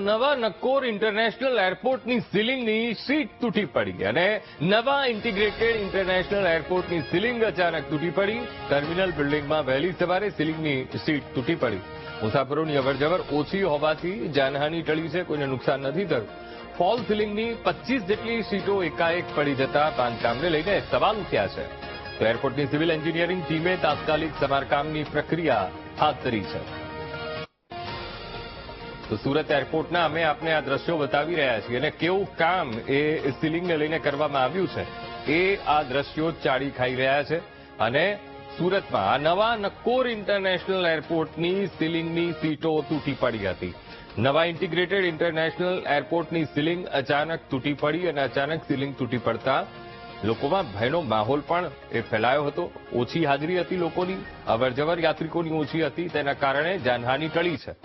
નવા નક્કોર international એરપોર્ટની સીલિંગની seat તૂટી પડી અને નવા ઇન્ટિગ્રેટેડ ઇન્ટરનેશનલ એરપોર્ટની સીલિંગ અચાનક તૂટી પડી. ટર્મિનલ બિલ્ડિંગમાં વહેલી સવારે સીલિંગની સીટ તૂટી પડી. મુસાફરોની અવરજવર ઓછી હોવાથી જાનહાનિ ટળી છે, કોઈને નુકસાન નથી થયું. ફોલ સીલિંગની 25 જેટલી સીટો એકાએક પડી જતા બાંધકામને લઈને સવાલ ઉઠ્યા છે. તો એરપોર્ટની સિવિલ એન્જિનિયરિંગ ટીમે તાત્કાલિક સમારકામની પ્રક્રિયા હાથ ધરી છે. તો સુરત એરપોર્ટના અમે આપને આ દ્રશ્યો બતાવી રહ્યા છીએ અને કેવું કામ એ સીલિંગને લઈને કરવામાં આવ્યું છે એ આ દ્રશ્યો ચાળી ખાઈ રહ્યા છે. અને સુરતમાં આ નવા નક્કોર ઇન્ટરનેશનલ એરપોર્ટની સીલિંગની સીટો તૂટી પડી હતી. નવા ઇન્ટિગ્રેટેડ ઇન્ટરનેશનલ એરપોર્ટની સીલિંગ અચાનક તૂટી પડી અને અચાનક સીલિંગ તૂટી પડતા લોકોમાં ભયનો માહોલ પણ એ ફેલાયો હતો. ઓછી હાજરી હતી લોકોની, અવરજવર યાત્રિકોની ઓછી હતી, તેના કારણે જાનહાનિ ટળી છે.